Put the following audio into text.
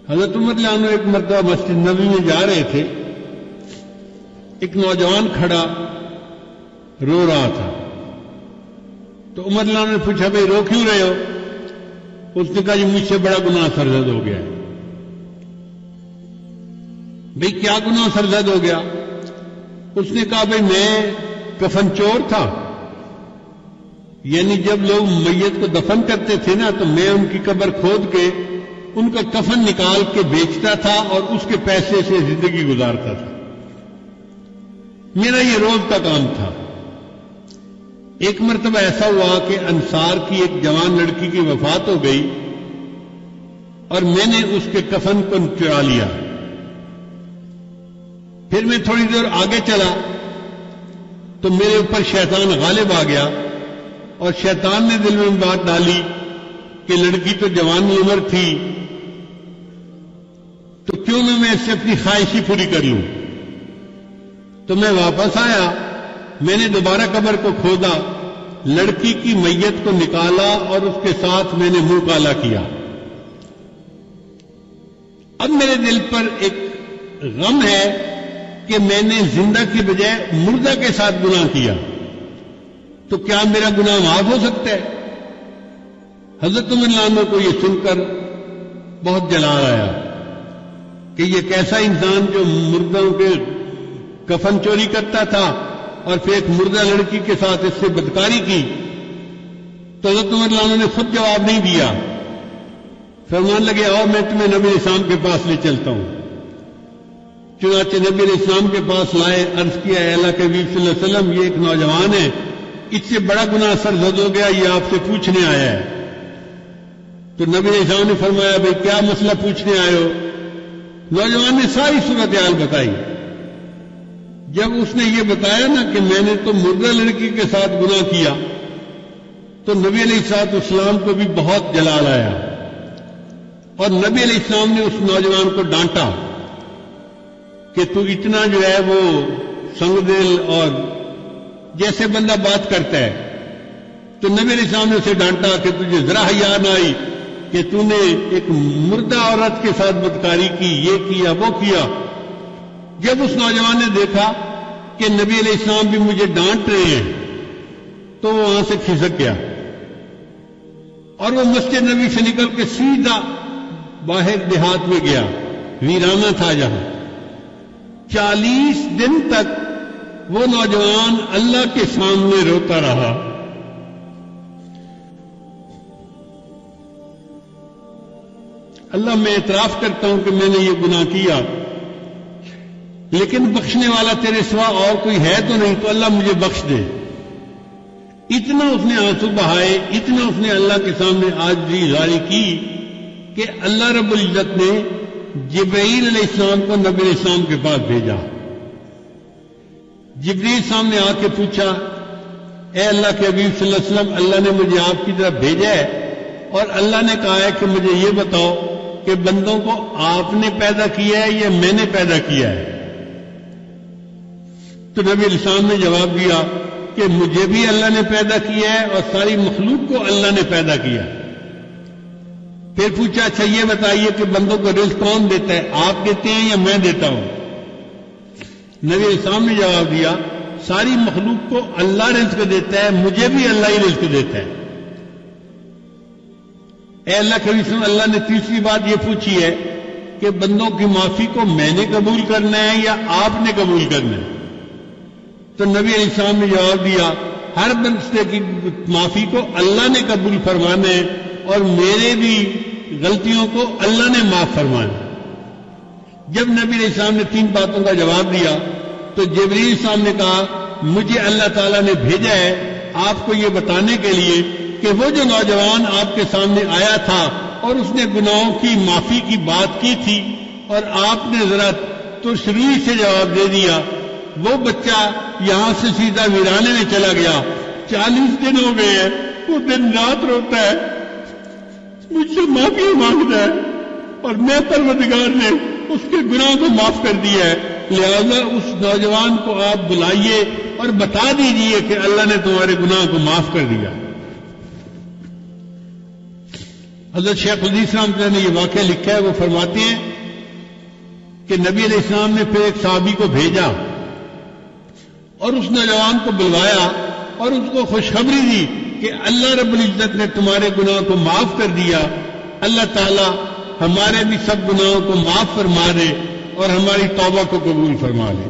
حضرت عمر رضی اللہ عنہ ایک مرتبہ مسجد نبوی میں جا رہے تھے، ایک نوجوان کھڑا رو رہا تھا، تو عمر رضی اللہ عنہ نے پوچھا بھائی رو کیوں رہے ہو؟ اس نے کہا جی مجھ سے بڑا گناہ سرزد ہو گیا ہے۔ بھئی کیا گناہ سرزد ہو گیا؟ اس نے کہا بھئی میں کفن چور تھا، یعنی جب لوگ میت کو دفن کرتے تھے نا تو میں ان کی قبر کھود کے ان کا کفن نکال کے بیچتا تھا اور اس کے پیسے سے زندگی گزارتا تھا، میرا یہ روز کا کام تھا۔ ایک مرتبہ ایسا ہوا کہ انصار کی ایک جوان لڑکی کی وفات ہو گئی اور میں نے اس کے کفن کو چرا لیا۔ پھر میں تھوڑی دیر آگے چلا تو میرے اوپر شیطان غالب آ گیا اور شیطان نے دل میں بات ڈالی کہ لڑکی تو جوانی عمر تھی تو کیوں نہ میں اس سے اپنی خواہش ہی پوری کر لوں۔ تو میں واپس آیا، میں نے دوبارہ قبر کو کھودا، لڑکی کی میت کو نکالا اور اس کے ساتھ میں نے منہ کالا کیا۔ اب میرے دل پر ایک غم ہے کہ میں نے زندہ کی بجائے مردہ کے ساتھ گناہ کیا، تو کیا میرا گناہ معاف ہو سکتا ہے؟ حضرت عمر رضی اللہ عنہ کو یہ سن کر بہت جلال آیا کہ یہ کیسا انسان جو مردوں کے کفن چوری کرتا تھا اور پھر ایک مردہ لڑکی کے ساتھ اس سے بدکاری کی۔ تو حضرت عمر رضی اللہ عنہ نے خود جواب نہیں دیا، فرمان لگے اور میں تمہیں نبی اسلام کے پاس لے چلتا ہوں۔ چنانچہ نبی اسلام کے پاس لائے، عرض کیا اے اللہ کے حبیب صلی اللہ علیہ وسلم یہ ایک نوجوان ہے، اس سے بڑا گناہ سرزد ہو گیا، یہ آپ سے پوچھنے آیا ہے۔ تو نبی اسلام نے فرمایا بھئی کیا مسئلہ پوچھنے آئے ہو؟ نوجوان نے ساری صورتحال بتائی۔ جب اس نے یہ بتایا نا کہ میں نے تو مردہ لڑکی کے ساتھ گناہ کیا، تو نبی علیہ الصلوۃ والسلام کو بھی بہت جلال آیا اور نبی علیہ السلام نے اس نوجوان کو ڈانٹا کہ تو اتنا جو ہے وہ سنگ دل اور جیسے بندہ بات کرتا ہے۔ تو نبی علیہ السلام نے اسے ڈانٹا کہ تجھے ذرا حیا نہ آئی کہ تو نے ایک مردہ عورت کے ساتھ بدکاری کی، یہ کیا وہ کیا۔ جب اس نوجوان نے دیکھا کہ نبی علیہ السلام بھی مجھے ڈانٹ رہے ہیں تو وہ وہاں سے کھسک گیا اور وہ مسجد نبی سے نکل کے سیدھا باہر دیہات میں گیا، ویرانہ تھا جہاں۔ 40 دن تک وہ نوجوان اللہ کے سامنے روتا رہا۔ اللہ میں اعتراف کرتا ہوں کہ میں نے یہ گناہ کیا، لیکن بخشنے والا تیرے سوا اور کوئی ہے تو نہیں، تو اللہ مجھے بخش دے۔ اتنا اس نے آنسو بہائے، اتنا اس نے اللہ کے سامنے عاجزی ظاہر کی کہ اللہ رب العزت نے جبرائیل علیہ السلام کو نبی علیہ السلام کے پاس بھیجا۔ جبرائیل السلام نے آ کے پوچھا اے اللہ کے حبیب صلی اللہ علیہ وسلم، اللہ نے مجھے آپ کی طرف بھیجا ہے اور اللہ نے کہا ہے کہ مجھے یہ بتاؤ کہ بندوں کو آپ نے پیدا کیا ہے یا میں نے پیدا کیا ہے؟ تو نبی علیہ السلام نے جواب دیا کہ مجھے بھی اللہ نے پیدا کیا ہے اور ساری مخلوق کو اللہ نے پیدا کیا۔ پھر پوچھا اچھا یہ بتائیے کہ بندوں کو رزق کون دیتا ہے، آپ دیتے ہیں یا میں دیتا ہوں؟ نبی علیہ السلام نے جواب دیا ساری مخلوق کو اللہ رزق دیتا ہے، مجھے بھی اللہ ہی رزق دیتا ہے۔ اے اللہ کے رسول، اللہ نے تیسری بات یہ پوچھی ہے کہ بندوں کی معافی کو میں نے قبول کرنا ہے یا آپ نے قبول کرنا ہے؟ تو نبی علیہ السلام نے جواب دیا ہر بندے کی معافی کو اللہ نے قبول فرمانا ہے اور میرے بھی غلطیوں کو اللہ نے معاف فرمانا ہے۔ جب نبی علیہ السلام نے 3 باتوں کا جواب دیا تو جبرائیل السلام نے کہا مجھے اللہ تعالیٰ نے بھیجا ہے آپ کو یہ بتانے کے لیے کہ وہ جو نوجوان آپ کے سامنے آیا تھا اور اس نے گناہوں کی معافی کی بات کی تھی اور آپ نے ذرا تشریح سے جواب دے دیا، وہ بچہ یہاں سے سیدھا ویرانے میں چلا گیا۔ 40 دن ہو گئے ہیں، وہ دن رات روتا ہے، مجھ سے معافی مانگتا ہے اور میں پروردگار نے اس کے گناہ کو معاف کر دیا ہے۔ لہذا اس نوجوان کو آپ بلائیے اور بتا دیجئے کہ اللہ نے تمہارے گناہ کو معاف کر دیا۔ حضرت شیخ الحدیث رحمۃ اللہ نے یہ واقعہ لکھا ہے، وہ فرماتے ہیں کہ نبی علیہ السلام نے پھر ایک صحابی کو بھیجا اور اس نوجوان کو بلوایا اور اس کو خوشخبری دی کہ اللہ رب العزت نے تمہارے گناہ کو معاف کر دیا، اللہ تعالی ہمارے بھی سب گناہوں کو معاف فرما دے اور ہماری توبہ کو قبول فرما لے۔